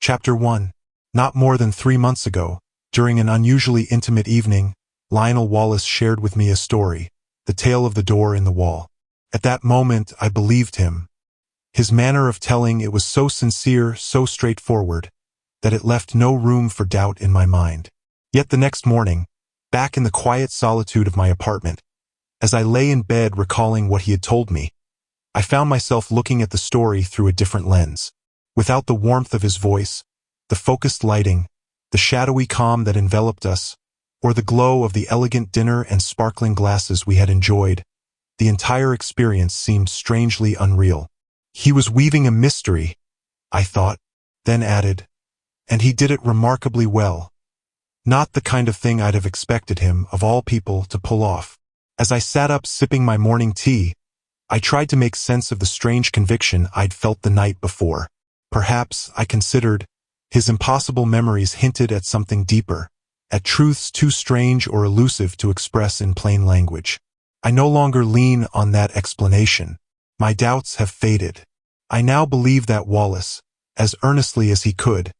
Chapter 1. Not more than 3 months ago, during an unusually intimate evening, Lionel Wallace shared with me a story, the tale of the door in the wall. At that moment, I believed him. His manner of telling it was so sincere, so straightforward, that it left no room for doubt in my mind. Yet the next morning, back in the quiet solitude of my apartment, as I lay in bed recalling what he had told me, I found myself looking at the story through a different lens. Without the warmth of his voice, the focused lighting, the shadowy calm that enveloped us, or the glow of the elegant dinner and sparkling glasses we had enjoyed, the entire experience seemed strangely unreal. He was weaving a mystery, I thought, then added, and he did it remarkably well. Not the kind of thing I'd have expected him, of all people, to pull off. As I sat up sipping my morning tea, I tried to make sense of the strange conviction I'd felt the night before. Perhaps, I considered, his impossible memories hinted at something deeper, at truths too strange or elusive to express in plain language. I no longer lean on that explanation. My doubts have faded. I now believe that Wallace, as earnestly as he could,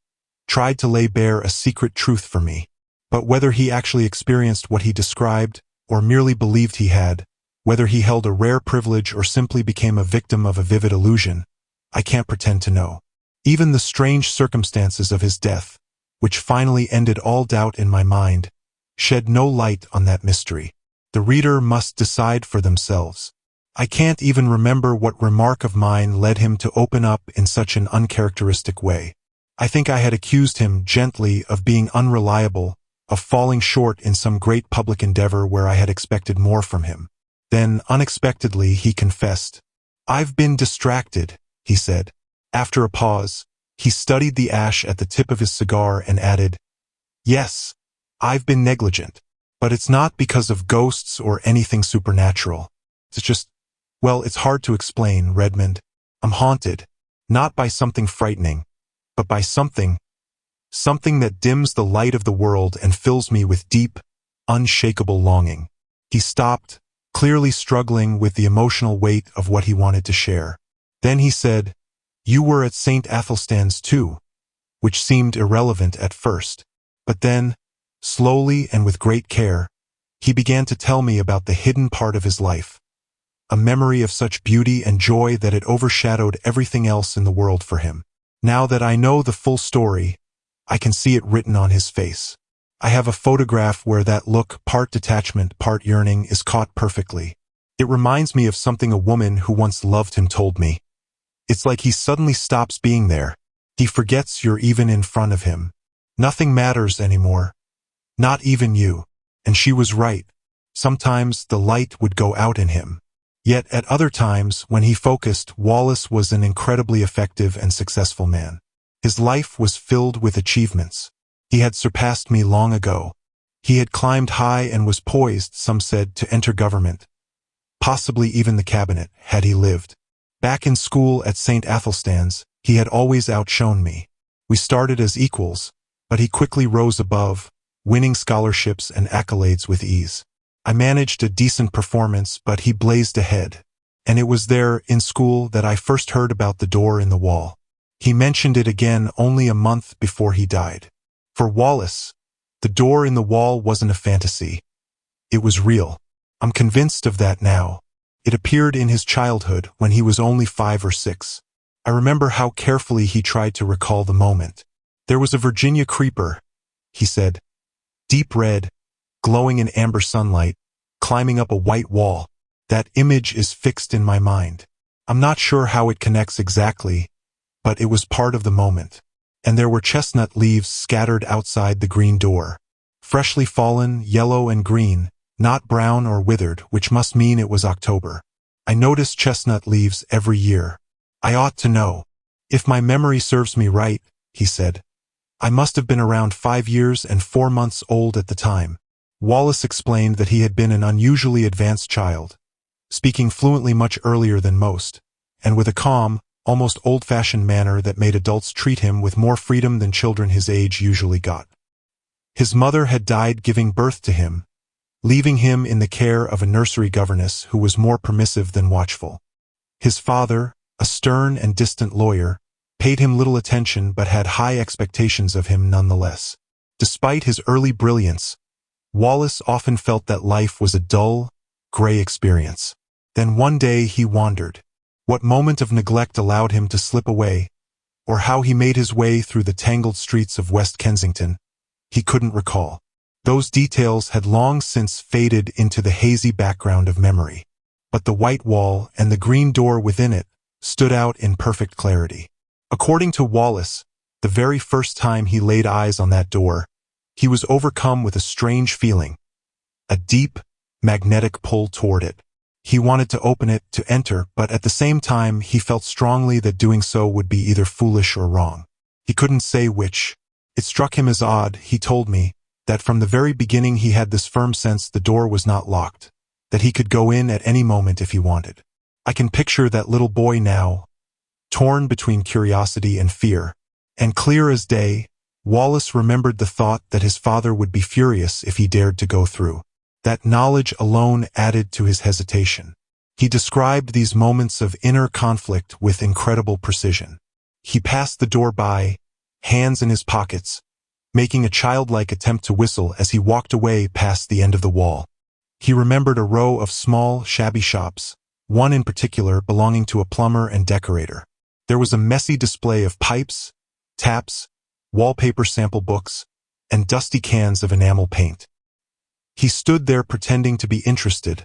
tried to lay bare a secret truth for me. But whether he actually experienced what he described, or merely believed he had, whether he held a rare privilege or simply became a victim of a vivid illusion, I can't pretend to know. Even the strange circumstances of his death, which finally ended all doubt in my mind, shed no light on that mystery. The reader must decide for themselves. I can't even remember what remark of mine led him to open up in such an uncharacteristic way. I think I had accused him gently of being unreliable, of falling short in some great public endeavor where I had expected more from him. Then, unexpectedly, he confessed. "I've been distracted," he said. After a pause, he studied the ash at the tip of his cigar and added, "Yes, I've been negligent, but it's not because of ghosts or anything supernatural. It's just, well, it's hard to explain, Redmond. I'm haunted, not by something frightening, but by something that dims the light of the world and fills me with deep, unshakable longing." He stopped, clearly struggling with the emotional weight of what he wanted to share. Then he said, "You were at St. Athelstan's too," which seemed irrelevant at first. But then, slowly and with great care, he began to tell me about the hidden part of his life, a memory of such beauty and joy that it overshadowed everything else in the world for him. Now that I know the full story, I can see it written on his face. I have a photograph where that look, part detachment, part yearning, is caught perfectly. It reminds me of something a woman who once loved him told me. It's like he suddenly stops being there. He forgets you're even in front of him. Nothing matters anymore. Not even you. And she was right. Sometimes the light would go out in him. Yet at other times, when he focused, Wallace was an incredibly effective and successful man. His life was filled with achievements. He had surpassed me long ago. He had climbed high and was poised, some said, to enter government. Possibly even the cabinet, had he lived. Back in school at St. Athelstan's, he had always outshone me. We started as equals, but he quickly rose above, winning scholarships and accolades with ease. I managed a decent performance, but he blazed ahead. And it was there, in school, that I first heard about the door in the wall. He mentioned it again only a month before he died. For Wallace, the door in the wall wasn't a fantasy. It was real. I'm convinced of that now. It appeared in his childhood when he was only 5 or 6. I remember how carefully he tried to recall the moment. There was a Virginia creeper, he said, deep red, glowing in amber sunlight, climbing up a white wall. That image is fixed in my mind. I'm not sure how it connects exactly, but it was part of the moment. And there were chestnut leaves scattered outside the green door. Freshly fallen, yellow and green, not brown or withered, which must mean it was October. I noticed chestnut leaves every year. I ought to know. If my memory serves me right, he said. I must have been around 5 years and 4 months old at the time. Wallace explained that he had been an unusually advanced child, speaking fluently much earlier than most, and with a calm, almost old-fashioned manner that made adults treat him with more freedom than children his age usually got. His mother had died giving birth to him, leaving him in the care of a nursery governess who was more permissive than watchful. His father, a stern and distant lawyer, paid him little attention but had high expectations of him nonetheless. Despite his early brilliance, Wallace often felt that life was a dull, gray experience. Then one day he wandered. What moment of neglect allowed him to slip away, or how he made his way through the tangled streets of West Kensington, he couldn't recall. Those details had long since faded into the hazy background of memory. But the white wall and the green door within it stood out in perfect clarity. According to Wallace, the very first time he laid eyes on that door, he was overcome with a strange feeling, a deep, magnetic pull toward it. He wanted to open it, to enter, but at the same time he felt strongly that doing so would be either foolish or wrong. He couldn't say which. It struck him as odd, he told me, that from the very beginning he had this firm sense the door was not locked, that he could go in at any moment if he wanted. I can picture that little boy now, torn between curiosity and fear. And clear as day, Wallace remembered the thought that his father would be furious if he dared to go through. That knowledge alone added to his hesitation. He described these moments of inner conflict with incredible precision. He passed the door by, hands in his pockets, making a childlike attempt to whistle as he walked away past the end of the wall. He remembered a row of small, shabby shops, one in particular belonging to a plumber and decorator. There was a messy display of pipes, taps, wallpaper sample books, and dusty cans of enamel paint. He stood there pretending to be interested,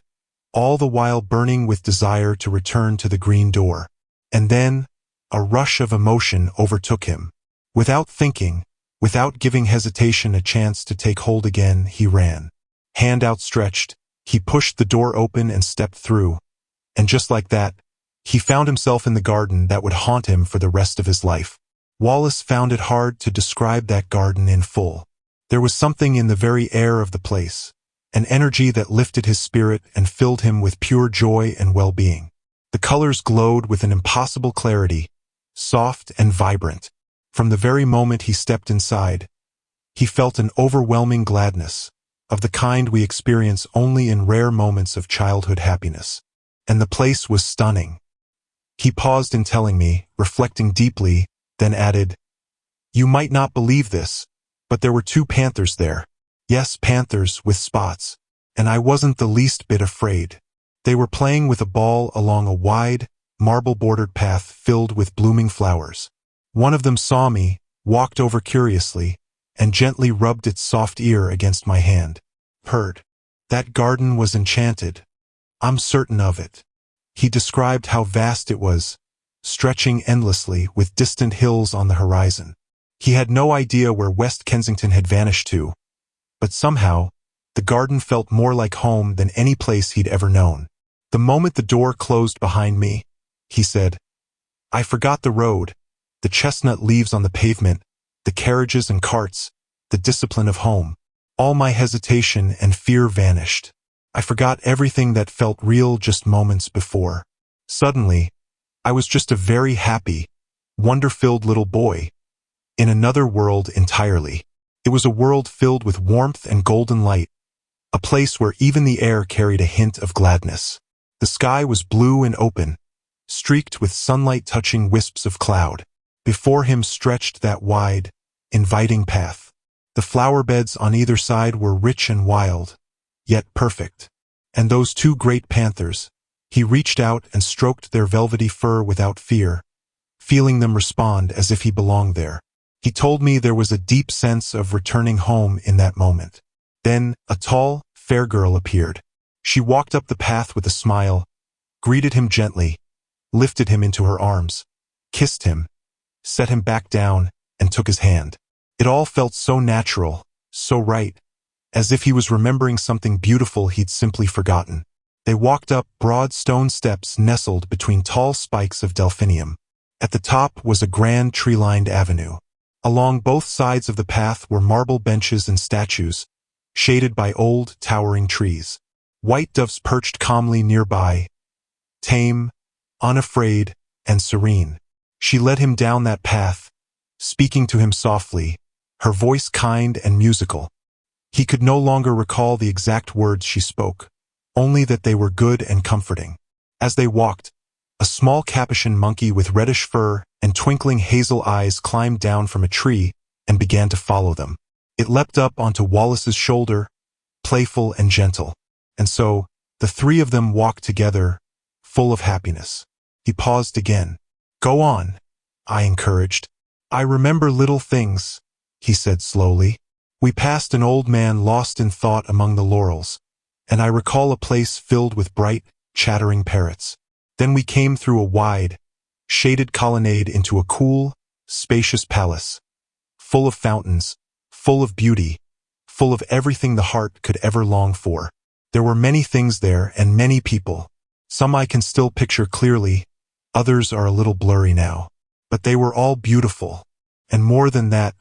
all the while burning with desire to return to the green door. And then, a rush of emotion overtook him. Without thinking, without giving hesitation a chance to take hold again, he ran. Hand outstretched, he pushed the door open and stepped through. And just like that, he found himself in the garden that would haunt him for the rest of his life. Wallace found it hard to describe that garden in full. There was something in the very air of the place, an energy that lifted his spirit and filled him with pure joy and well-being. The colors glowed with an impossible clarity, soft and vibrant. From the very moment he stepped inside, he felt an overwhelming gladness, of the kind we experience only in rare moments of childhood happiness. And the place was stunning. He paused in telling me, reflecting deeply, then added, "You might not believe this, but there were 2 panthers there. Yes, panthers with spots. And I wasn't the least bit afraid. They were playing with a ball along a wide, marble-bordered path filled with blooming flowers. One of them saw me, walked over curiously, and gently rubbed its soft ear against my hand. Purred. That garden was enchanted. I'm certain of it." He described how vast it was, stretching endlessly with distant hills on the horizon. He had no idea where West Kensington had vanished to, but somehow, the garden felt more like home than any place he'd ever known. The moment the door closed behind me, he said, I forgot the road, the chestnut leaves on the pavement, the carriages and carts, the discipline of home. All my hesitation and fear vanished. I forgot everything that felt real just moments before. Suddenly, I was just a very happy, wonder-filled little boy, in another world entirely. It was a world filled with warmth and golden light, a place where even the air carried a hint of gladness. The sky was blue and open, streaked with sunlight-touching wisps of cloud. Before him stretched that wide, inviting path. The flower beds on either side were rich and wild, yet perfect. And those 2 great panthers, he reached out and stroked their velvety fur without fear, feeling them respond as if he belonged there. He told me there was a deep sense of returning home in that moment. Then, a tall, fair girl appeared. She walked up the path with a smile, greeted him gently, lifted him into her arms, kissed him, set him back down, and took his hand. It all felt so natural, so right, as if he was remembering something beautiful he'd simply forgotten. They walked up broad stone steps nestled between tall spikes of delphinium. At the top was a grand tree-lined avenue. Along both sides of the path were marble benches and statues, shaded by old, towering trees. White doves perched calmly nearby, tame, unafraid, and serene. She led him down that path, speaking to him softly, her voice kind and musical. He could no longer recall the exact words she spoke, only that they were good and comforting. As they walked, a small capuchin monkey with reddish fur and twinkling hazel eyes climbed down from a tree and began to follow them. It leapt up onto Wallace's shoulder, playful and gentle. And so, the three of them walked together, full of happiness. He paused again. "Go on," I encouraged. "I remember little things," he said slowly. "We passed an old man lost in thought among the laurels, and I recall a place filled with bright, chattering parrots. Then we came through a wide, shaded colonnade into a cool, spacious palace, full of fountains, full of beauty, full of everything the heart could ever long for. There were many things there and many people. Some I can still picture clearly, others are a little blurry now. But they were all beautiful. And more than that,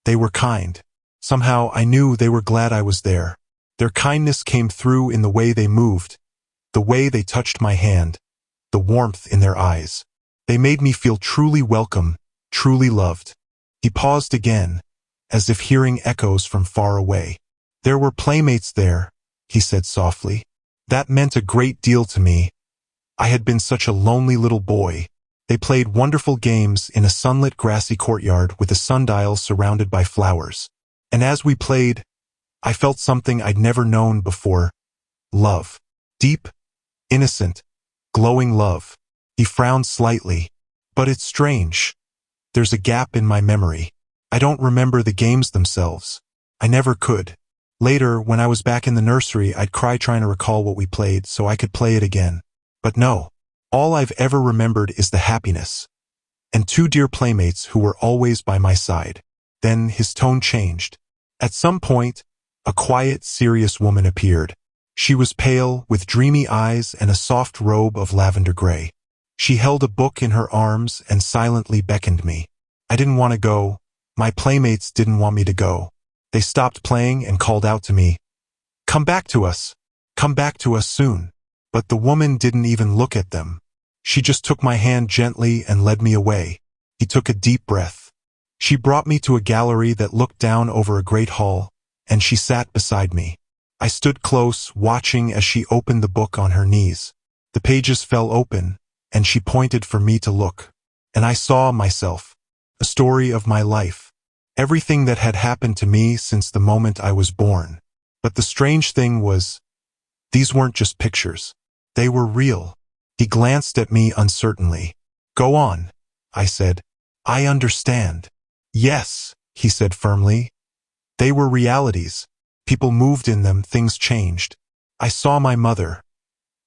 they were kind. Somehow I knew they were glad I was there. Their kindness came through in the way they moved, the way they touched my hand, the warmth in their eyes. They made me feel truly welcome, truly loved." He paused again, as if hearing echoes from far away. "There were playmates there," he said softly. "That meant a great deal to me. I had been such a lonely little boy. They played wonderful games in a sunlit grassy courtyard with a sundial surrounded by flowers. And as we played, I felt something I'd never known before. Love. Deep, innocent, glowing love." He frowned slightly. "But it's strange. There's a gap in my memory. I don't remember the games themselves. I never could. Later, when I was back in the nursery, I'd cry trying to recall what we played so I could play it again. But no, all I've ever remembered is the happiness. And two dear playmates who were always by my side." Then his tone changed. At some point, a quiet, serious woman appeared. She was pale, with dreamy eyes and a soft robe of lavender gray. She held a book in her arms and silently beckoned me. I didn't want to go. My playmates didn't want me to go. They stopped playing and called out to me, "Come back to us. Come back to us soon." But the woman didn't even look at them. She just took my hand gently and led me away. He took a deep breath. She brought me to a gallery that looked down over a great hall, and she sat beside me. I stood close, watching as she opened the book on her knees. The pages fell open, and she pointed for me to look. And I saw myself, a story of my life, everything that had happened to me since the moment I was born. But the strange thing was, these weren't just pictures. They were real. He glanced at me uncertainly. "Go on," I said. "I understand." "Yes," he said firmly. "They were realities. People moved in them, things changed. I saw my mother,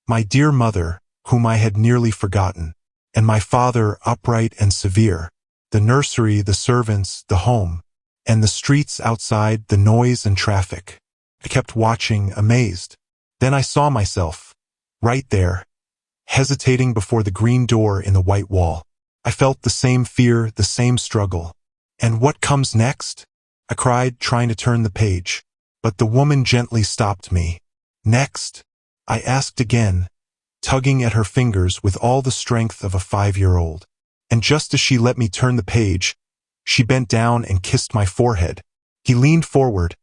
my dear mother, whom I had nearly forgotten, and my father, upright and severe, the nursery, the servants, the home, and the streets outside, the noise and traffic. I kept watching, amazed. Then I saw myself, right there, hesitating before the green door in the white wall. I felt the same fear, the same struggle. "And what comes next?" I cried, trying to turn the page. But the woman gently stopped me. "Next?" I asked again, tugging at her fingers with all the strength of a 5-year-old. And just as she let me turn the page, she bent down and kissed my forehead. He leaned forward,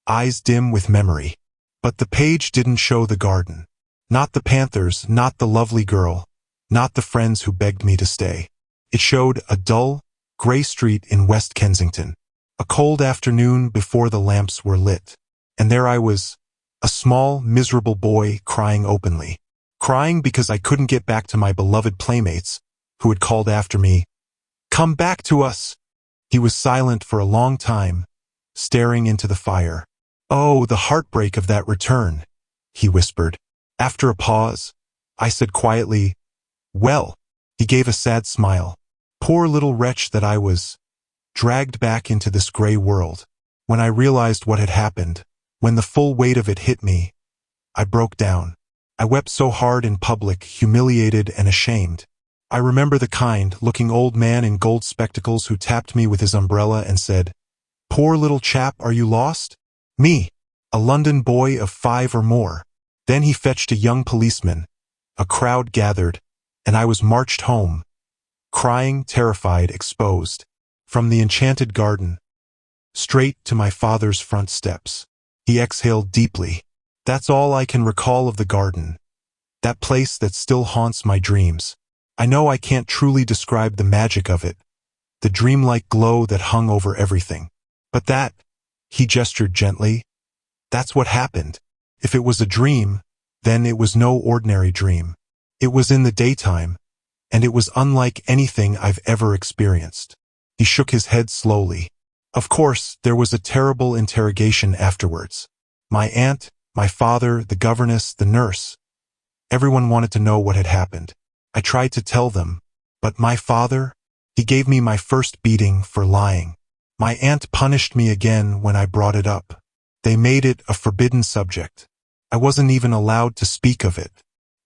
eyes dim with memory. But the page didn't show the garden. Not the panthers, not the lovely girl, not the friends who begged me to stay. It showed a dull, gray street in West Kensington, a cold afternoon before the lamps were lit. And there I was, a small, miserable boy crying openly. Crying because I couldn't get back to my beloved playmates, who had called after me, "Come back to us!" He was silent for a long time, staring into the fire. "Oh, the heartbreak of that return," he whispered. After a pause, I said quietly, "Well." He gave a sad smile. "Poor little wretch that I was, dragged back into this gray world." When I realized what had happened, when the full weight of it hit me, I broke down. I wept so hard in public, humiliated and ashamed. I remember the kind-looking old man in gold spectacles who tapped me with his umbrella and said, "Poor little chap, are you lost?" Me, a London boy of 5 or more. Then he fetched a young policeman. A crowd gathered, and I was marched home, crying, terrified, exposed, from the enchanted garden, straight to my father's front steps. He exhaled deeply. That's all I can recall of the garden, that place that still haunts my dreams. I know I can't truly describe the magic of it, the dreamlike glow that hung over everything. But that, he gestured gently, that's what happened. If it was a dream, then it was no ordinary dream. It was in the daytime, and it was unlike anything I've ever experienced. He shook his head slowly. Of course, there was a terrible interrogation afterwards. My aunt, my father, the governess, the nurse. Everyone wanted to know what had happened. I tried to tell them, but my father, he gave me my first beating for lying. My aunt punished me again when I brought it up. They made it a forbidden subject. I wasn't even allowed to speak of it.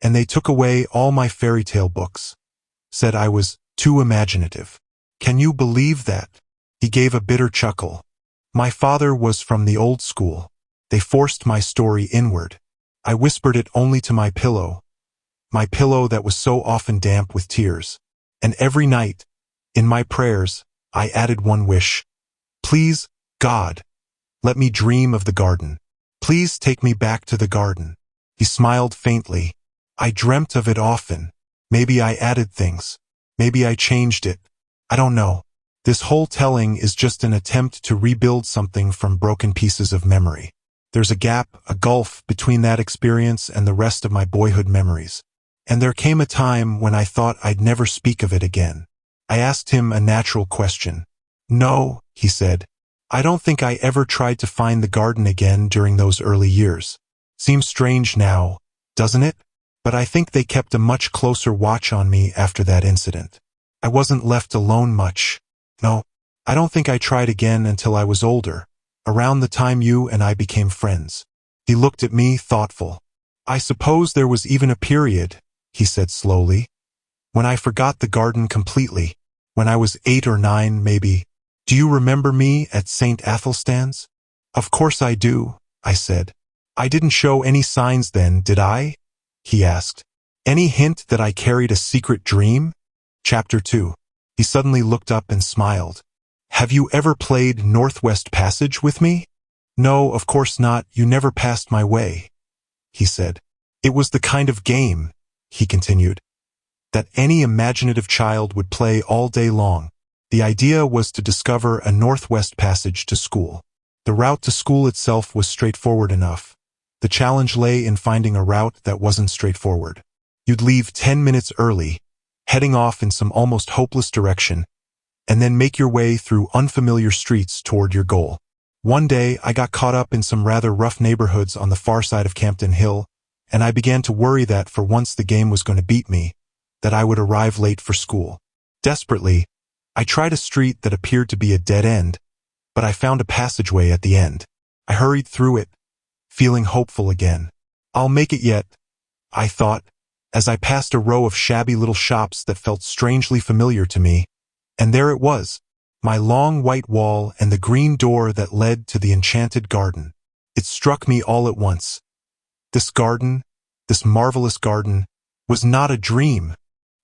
And they took away all my fairy tale books. Said I was too imaginative. Can you believe that? He gave a bitter chuckle. My father was from the old school. They forced my story inward. I whispered it only to my pillow that was so often damp with tears. And every night, in my prayers, I added one wish. Please, God, let me dream of the garden. Please take me back to the garden. He smiled faintly. I dreamt of it often. Maybe I added things. Maybe I changed it. I don't know. This whole telling is just an attempt to rebuild something from broken pieces of memory. There's a gap, a gulf between that experience and the rest of my boyhood memories. And there came a time when I thought I'd never speak of it again. I asked him a natural question. No, he said. I don't think I ever tried to find the garden again during those early years. Seems strange now, doesn't it? But I think they kept a much closer watch on me after that incident. I wasn't left alone much. No, I don't think I tried again until I was older, around the time you and I became friends. He looked at me, thoughtful. I suppose there was even a period, he said slowly, when I forgot the garden completely, when I was 8 or 9 maybe. Do you remember me at St. Athelstan's? Of course I do, I said. I didn't show any signs then, did I? He asked. Any hint that I carried a secret dream? Chapter 2. He suddenly looked up and smiled. Have you ever played Northwest Passage with me? No, of course not, you never passed my way, he said. It was the kind of game, he continued, that any imaginative child would play all day long. The idea was to discover a Northwest Passage to school. The route to school itself was straightforward enough. The challenge lay in finding a route that wasn't straightforward. You'd leave 10 minutes early, heading off in some almost hopeless direction, and then make your way through unfamiliar streets toward your goal. One day, I got caught up in some rather rough neighborhoods on the far side of Campden Hill, and I began to worry that for once the game was going to beat me, that I would arrive late for school. Desperately, I tried a street that appeared to be a dead end, but I found a passageway at the end. I hurried through it, feeling hopeful again. I'll make it yet, I thought, as I passed a row of shabby little shops that felt strangely familiar to me, and there it was, my long white wall and the green door that led to the enchanted garden. It struck me all at once. This garden, this marvelous garden, was not a dream.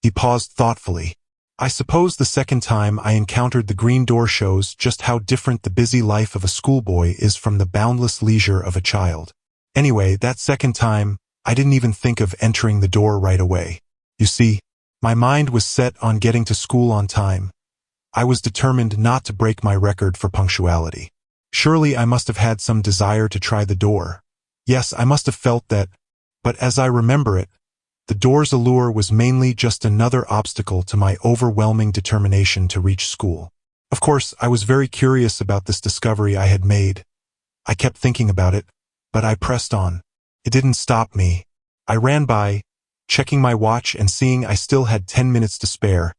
He paused thoughtfully. I suppose the second time I encountered the green door shows just how different the busy life of a schoolboy is from the boundless leisure of a child. Anyway, that second time, I didn't even think of entering the door right away. You see, my mind was set on getting to school on time. I was determined not to break my record for punctuality. Surely I must have had some desire to try the door. Yes, I must have felt that, but as I remember it, the door's allure was mainly just another obstacle to my overwhelming determination to reach school. Of course, I was very curious about this discovery I had made. I kept thinking about it, but I pressed on. It didn't stop me. I ran by, checking my watch and seeing I still had 10 minutes to spare,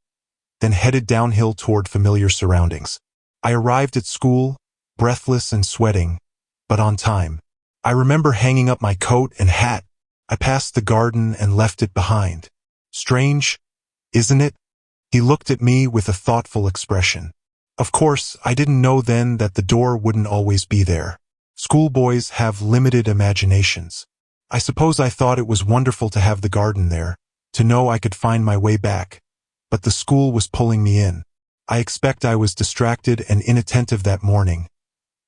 then headed downhill toward familiar surroundings. I arrived at school, breathless and sweating, but on time. I remember hanging up my coat and hat. I passed the garden and left it behind. Strange, isn't it? He looked at me with a thoughtful expression. Of course, I didn't know then that the door wouldn't always be there. Schoolboys have limited imaginations. I suppose I thought it was wonderful to have the garden there, to know I could find my way back. But the school was pulling me in. I expect I was distracted and inattentive that morning,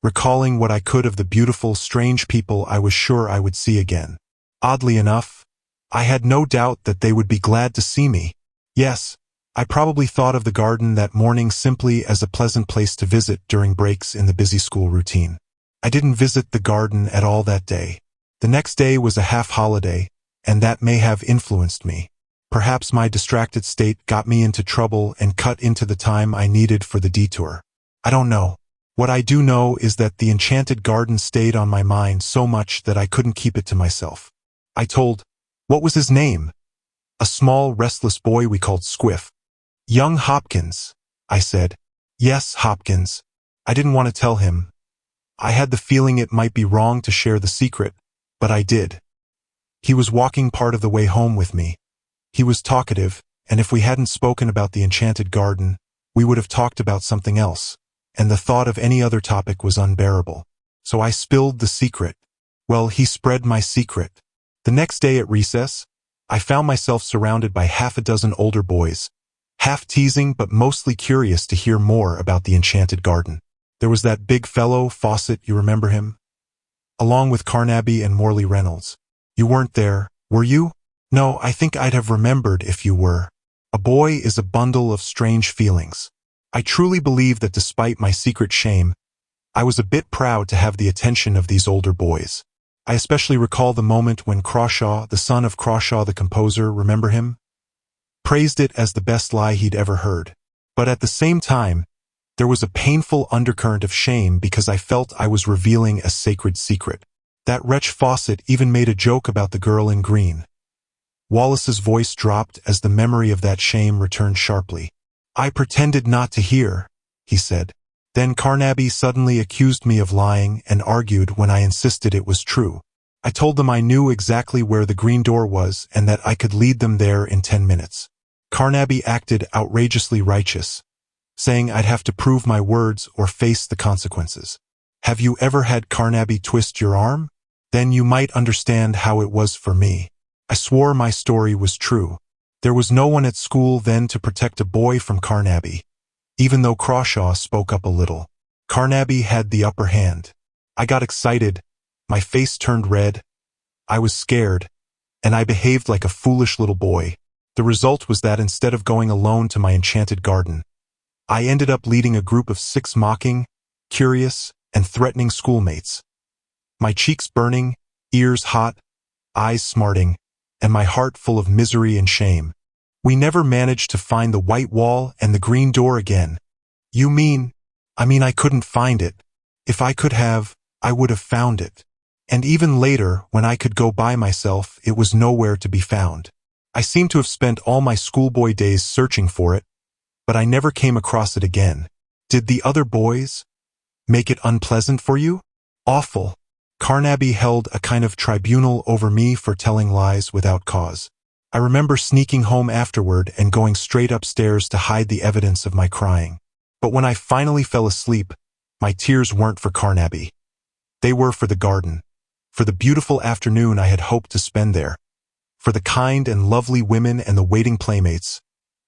recalling what I could of the beautiful, strange people I was sure I would see again. Oddly enough, I had no doubt that they would be glad to see me. Yes, I probably thought of the garden that morning simply as a pleasant place to visit during breaks in the busy school routine. I didn't visit the garden at all that day. The next day was a half-holiday, and that may have influenced me. Perhaps my distracted state got me into trouble and cut into the time I needed for the detour. I don't know. What I do know is that the enchanted garden stayed on my mind so much that I couldn't keep it to myself. I told, what was his name? A small, restless boy we called Squiff. Young Hopkins, I said. Yes, Hopkins. I didn't want to tell him. I had the feeling it might be wrong to share the secret, but I did. He was walking part of the way home with me. He was talkative, and if we hadn't spoken about the enchanted garden, we would have talked about something else, and the thought of any other topic was unbearable. So I spilled the secret. Well, he spread my secret. The next day at recess, I found myself surrounded by half a dozen older boys, half teasing but mostly curious to hear more about the enchanted garden. There was that big fellow, Fawcett, you remember him? Along with Carnaby and Morley Reynolds. You weren't there, were you? No, I think I'd have remembered if you were. A boy is a bundle of strange feelings. I truly believe that despite my secret shame, I was a bit proud to have the attention of these older boys. I especially recall the moment when Crawshaw, the son of Crawshaw the composer, remember him? Praised it as the best lie he'd ever heard. But at the same time, there was a painful undercurrent of shame because I felt I was revealing a sacred secret. That wretch Fawcett even made a joke about the girl in green. Wallace's voice dropped as the memory of that shame returned sharply. I pretended not to hear, he said. Then Carnaby suddenly accused me of lying and argued when I insisted it was true. I told them I knew exactly where the green door was and that I could lead them there in 10 minutes. Carnaby acted outrageously righteous, saying I'd have to prove my words or face the consequences. Have you ever had Carnaby twist your arm? Then you might understand how it was for me. I swore my story was true. There was no one at school then to protect a boy from Carnaby, even though Crawshaw spoke up a little. Carnaby had the upper hand. I got excited, my face turned red, I was scared, and I behaved like a foolish little boy. The result was that instead of going alone to my enchanted garden, I ended up leading a group of 6 mocking, curious, and threatening schoolmates. My cheeks burning, ears hot, eyes smarting, and my heart full of misery and shame. We never managed to find the white wall and the green door again. You mean? I couldn't find it. If I could have, I would have found it. And even later, when I could go by myself, it was nowhere to be found. I seem to have spent all my schoolboy days searching for it, but I never came across it again. Did the other boys make it unpleasant for you? Awful. Carnaby held a kind of tribunal over me for telling lies without cause. I remember sneaking home afterward and going straight upstairs to hide the evidence of my crying. But when I finally fell asleep, my tears weren't for Carnaby. They were for the garden, for the beautiful afternoon I had hoped to spend there, for the kind and lovely women and the waiting playmates,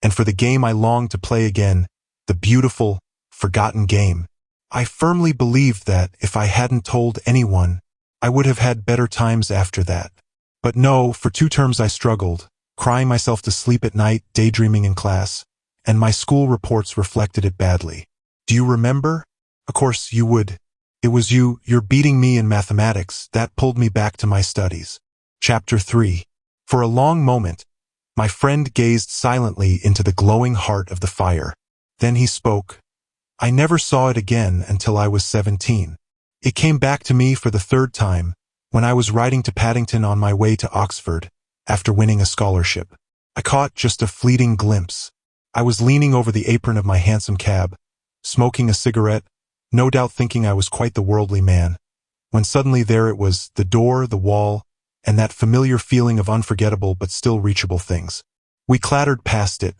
and for the game I longed to play again, the beautiful, forgotten game. I firmly believed that if I hadn't told anyone, I would have had better times after that. But no, for 2 terms I struggled, crying myself to sleep at night, daydreaming in class, and my school reports reflected it badly. Do you remember? Of course you would. It was you're beating me in mathematics, that pulled me back to my studies. Chapter 3. For a long moment, my friend gazed silently into the glowing heart of the fire. Then he spoke. I never saw it again until I was 17. It came back to me for the 3rd time, when I was riding to Paddington on my way to Oxford, after winning a scholarship. I caught just a fleeting glimpse. I was leaning over the apron of my handsome cab, smoking a cigarette, no doubt thinking I was quite the worldly man, when suddenly there it was, the door, the wall, and that familiar feeling of unforgettable but still reachable things. We clattered past it.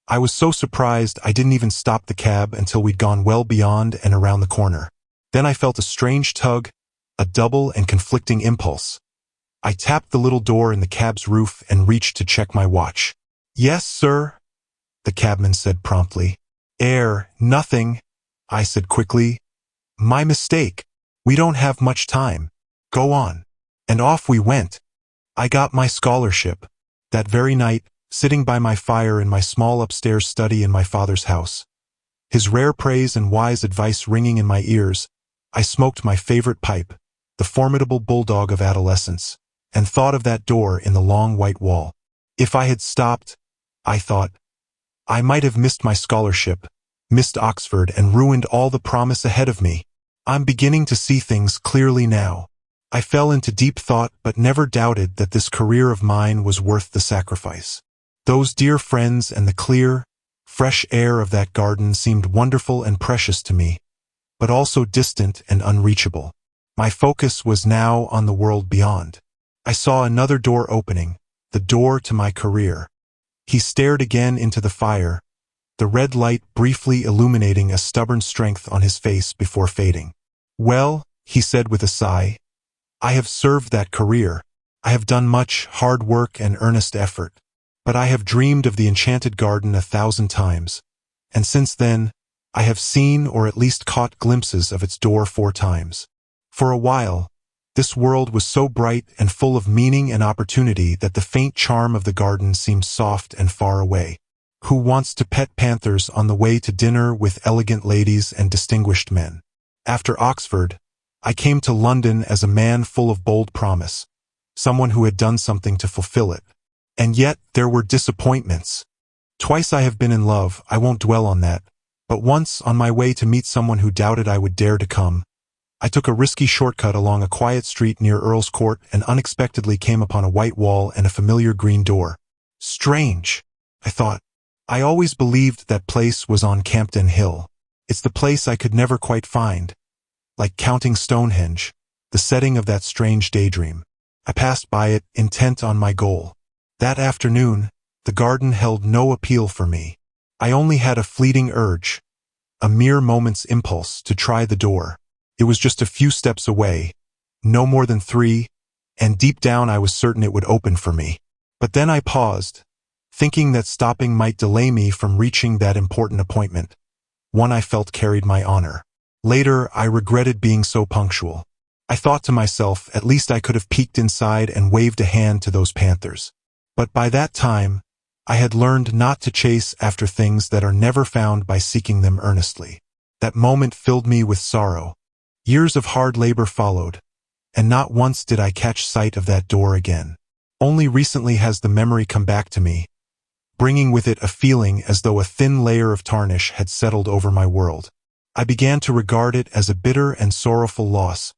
I was so surprised I didn't even stop the cab until we'd gone well beyond and around the corner. Then I felt a strange tug, a double and conflicting impulse. I tapped the little door in the cab's roof and reached to check my watch. Yes, sir, the cabman said promptly. Nothing, I said quickly. My mistake. We don't have much time. Go on. And off we went. I got my scholarship. That very night, sitting by my fire in my small upstairs study in my father's house. His rare praise and wise advice ringing in my ears, I smoked my favorite pipe, the formidable bulldog of adolescence, and thought of that door in the long white wall. If I had stopped, I thought, I might have missed my scholarship, missed Oxford, and ruined all the promise ahead of me. I'm beginning to see things clearly now. I fell into deep thought but never doubted that this career of mine was worth the sacrifice. Those dear friends and the clear, fresh air of that garden seemed wonderful and precious to me, but also distant and unreachable. My focus was now on the world beyond. I saw another door opening, the door to my career. He stared again into the fire, the red light briefly illuminating a stubborn strength on his face before fading. Well, he said with a sigh, I have served that career. I have done much hard work and earnest effort. But I have dreamed of the enchanted garden 1,000 times, and since then, I have seen or at least caught glimpses of its door 4 times. For a while, this world was so bright and full of meaning and opportunity that the faint charm of the garden seemed soft and far away. Who wants to pet panthers on the way to dinner with elegant ladies and distinguished men? After Oxford, I came to London as a man full of bold promise, someone who had done something to fulfill it. And yet there were disappointments. Twice I have been in love, I won't dwell on that, but once, on my way to meet someone who doubted I would dare to come, I took a risky shortcut along a quiet street near Earl's Court and unexpectedly came upon a white wall and a familiar green door. Strange, I thought. I always believed that place was on Campden Hill. It's the place I could never quite find. Like counting Stonehenge, the setting of that strange daydream. I passed by it, intent on my goal. That afternoon, the garden held no appeal for me. I only had a fleeting urge, a mere moment's impulse to try the door. It was just a few steps away, no more than 3, and deep down I was certain it would open for me. But then I paused, thinking that stopping might delay me from reaching that important appointment, one I felt carried my honor. Later, I regretted being so punctual. I thought to myself, at least I could have peeked inside and waved a hand to those panthers. But by that time, I had learned not to chase after things that are never found by seeking them earnestly. That moment filled me with sorrow. Years of hard labor followed, and not once did I catch sight of that door again. Only recently has the memory come back to me, bringing with it a feeling as though a thin layer of tarnish had settled over my world. I began to regard it as a bitter and sorrowful loss,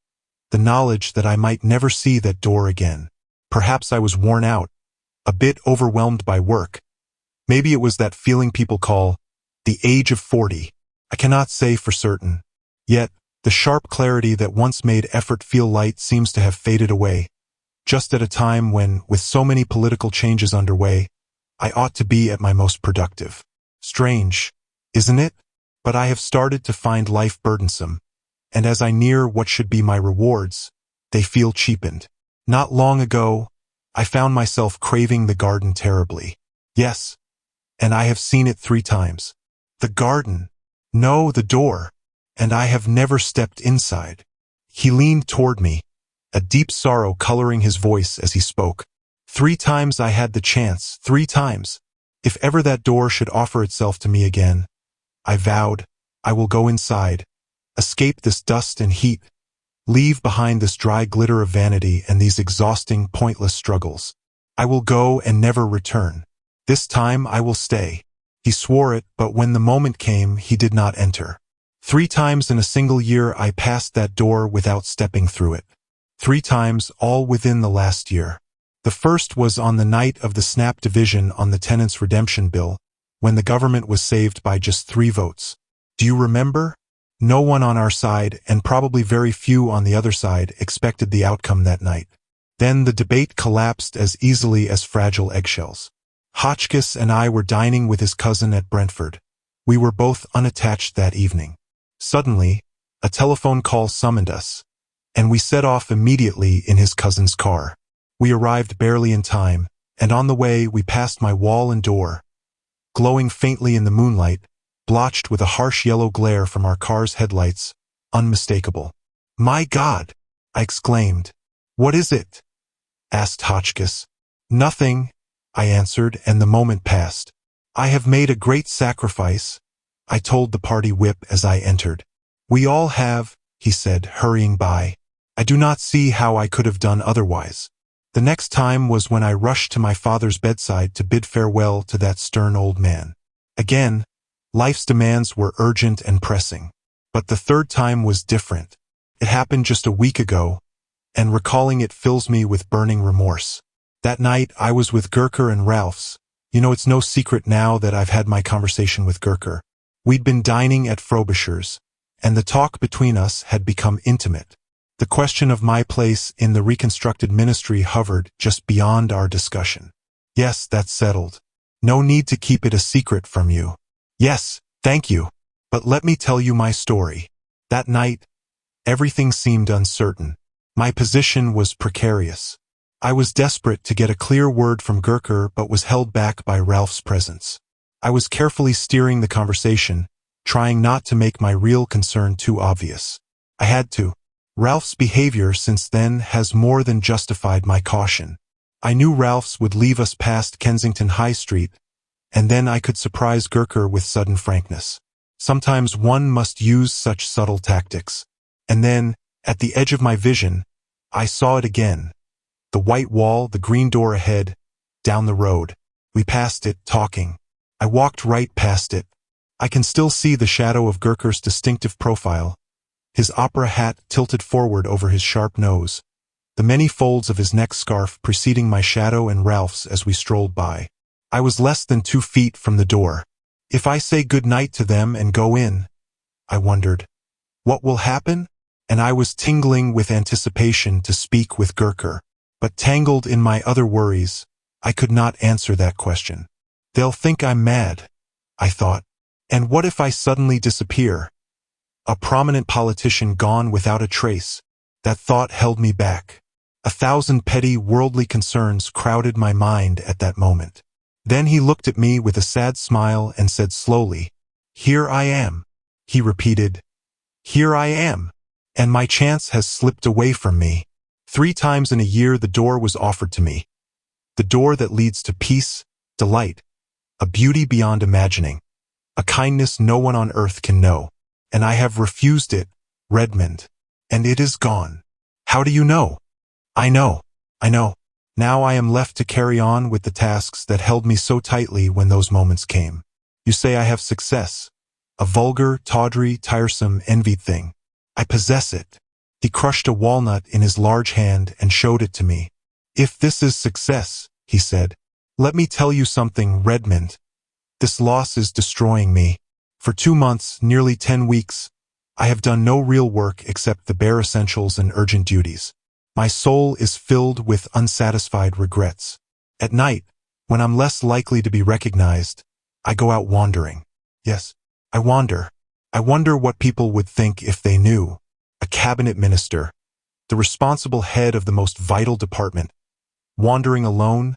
the knowledge that I might never see that door again. Perhaps I was worn out, a bit overwhelmed by work. Maybe it was that feeling people call the age of 40. I cannot say for certain. Yet, the sharp clarity that once made effort feel light seems to have faded away, just at a time when, with so many political changes underway, I ought to be at my most productive. Strange, isn't it? But I have started to find life burdensome, and as I near what should be my rewards, they feel cheapened. Not long ago, I found myself craving the garden terribly. Yes, and I have seen it 3 times. The garden. No, the door. And I have never stepped inside. He leaned toward me, a deep sorrow coloring his voice as he spoke. 3 times I had the chance, 3 times. If ever that door should offer itself to me again, I vowed, I will go inside, escape this dust and heat, leave behind this dry glitter of vanity and these exhausting, pointless struggles. I will go and never return. This time I will stay. He swore it, but when the moment came, he did not enter. 3 times in a single year I passed that door without stepping through it. 3 times, all within the last year. The first was on the night of the snap division on the Tenants' Redemption Bill, when the government was saved by just 3 votes. Do you remember? No one on our side, and probably very few on the other side, expected the outcome that night. Then the debate collapsed as easily as fragile eggshells. Hotchkiss and I were dining with his cousin at Brentford. We were both unattached that evening. Suddenly, a telephone call summoned us, and we set off immediately in his cousin's car. We arrived barely in time, and on the way we passed my wall and door, glowing faintly in the moonlight, blotched with a harsh yellow glare from our car's headlights, unmistakable. My God! I exclaimed. What is it? Asked Hotchkiss. Nothing, I answered, and the moment passed. I have made a great sacrifice, I told the party whip as I entered. We all have, he said, hurrying by. I do not see how I could have done otherwise. The next time was when I rushed to my father's bedside to bid farewell to that stern old man. Again, life's demands were urgent and pressing. But the third time was different. It happened just a week ago, and recalling it fills me with burning remorse. That night, I was with Gurker and Ralph's. You know, it's no secret now that I've had my conversation with Gurker. We'd been dining at Frobisher's, and the talk between us had become intimate. The question of my place in the reconstructed ministry hovered just beyond our discussion. Yes, that's settled. No need to keep it a secret from you. Yes, thank you. But let me tell you my story. That night, everything seemed uncertain. My position was precarious. I was desperate to get a clear word from Gurker but was held back by Ralph's presence. I was carefully steering the conversation, trying not to make my real concern too obvious. I had to. Ralph's behavior since then has more than justified my caution. I knew Ralph's would leave us past Kensington High Street, and then I could surprise Gurker with sudden frankness. Sometimes one must use such subtle tactics. And then, at the edge of my vision, I saw it again. The white wall, the green door ahead, down the road. We passed it, talking. I walked right past it. I can still see the shadow of Gurker's distinctive profile, his opera hat tilted forward over his sharp nose, the many folds of his neck scarf preceding my shadow and Ralph's as we strolled by. I was less than 2 feet from the door. If I say good night to them and go in, I wondered, what will happen? And I was tingling with anticipation to speak with Gurker. But tangled in my other worries, I could not answer that question. They'll think I'm mad, I thought. And what if I suddenly disappear? A prominent politician gone without a trace. That thought held me back. 1,000 petty worldly concerns crowded my mind at that moment. Then he looked at me with a sad smile and said slowly, "Here I am." He repeated, "Here I am." And my chance has slipped away from me. 3 times in a year the door was offered to me. The door that leads to peace, delight, a beauty beyond imagining, a kindness no one on earth can know. And I have refused it, Redmond. And it is gone. How do you know? I know. Now I am left to carry on with the tasks that held me so tightly when those moments came. You say I have success. A vulgar, tawdry, tiresome, envied thing. I possess it. He crushed a walnut in his large hand and showed it to me. If this is success, he said, let me tell you something, Redmond. This loss is destroying me. For 2 months, nearly 10 weeks, I have done no real work except the bare essentials and urgent duties. My soul is filled with unsatisfied regrets. At night, when I'm less likely to be recognized, I go out wandering. Yes, I wander. I wonder what people would think if they knew. A cabinet minister, the responsible head of the most vital department, wandering alone,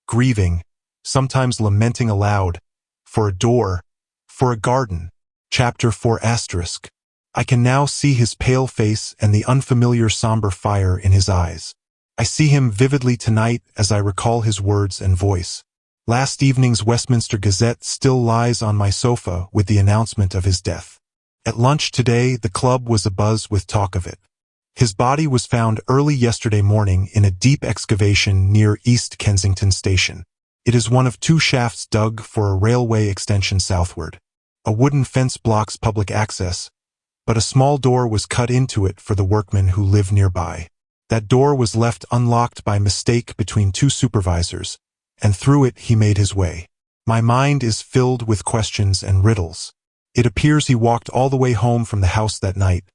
grieving, sometimes lamenting aloud, for a door, for a garden. Chapter 4 *. I can now see his pale face and the unfamiliar somber fire in his eyes. I see him vividly tonight as I recall his words and voice. Last evening's Westminster Gazette still lies on my sofa with the announcement of his death. At lunch today, the club was abuzz with talk of it. His body was found early yesterday morning in a deep excavation near East Kensington Station. It is one of 2 shafts dug for a railway extension southward. A wooden fence blocks public access, but a small door was cut into it for the workmen who live nearby. That door was left unlocked by mistake between 2 supervisors, and through it he made his way. My mind is filled with questions and riddles. It appears he walked all the way home from the house that night.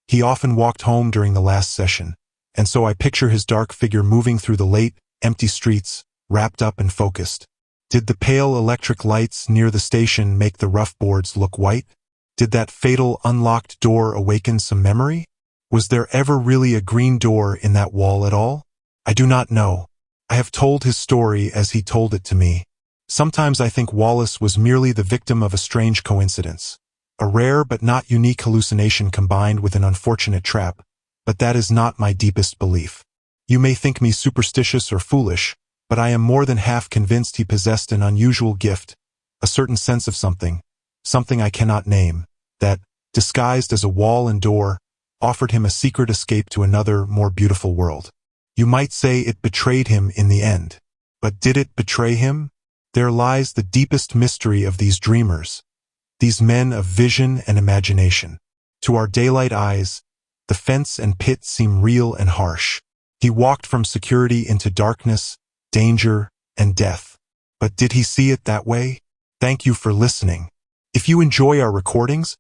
He often walked home during the last session, and so I picture his dark figure moving through the late, empty streets, wrapped up and focused. Did the pale electric lights near the station make the rough boards look white? Did that fatal unlocked door awaken some memory? Was there ever really a green door in that wall at all? I do not know. I have told his story as he told it to me. Sometimes I think Wallace was merely the victim of a strange coincidence, a rare but not unique hallucination combined with an unfortunate trap, but that is not my deepest belief. You may think me superstitious or foolish, but I am more than half convinced he possessed an unusual gift, a certain sense of something I cannot name, that, disguised as a wall and door, offered him a secret escape to another, more beautiful world. You might say it betrayed him in the end. But did it betray him? There lies the deepest mystery of these dreamers, these men of vision and imagination. To our daylight eyes, the fence and pit seem real and harsh. He walked from security into darkness, danger, and death. But did he see it that way? Thank you for listening. If you enjoy our recordings,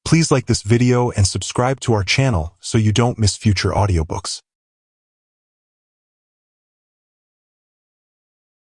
please like this video and subscribe to our channel so you don't miss future audiobooks.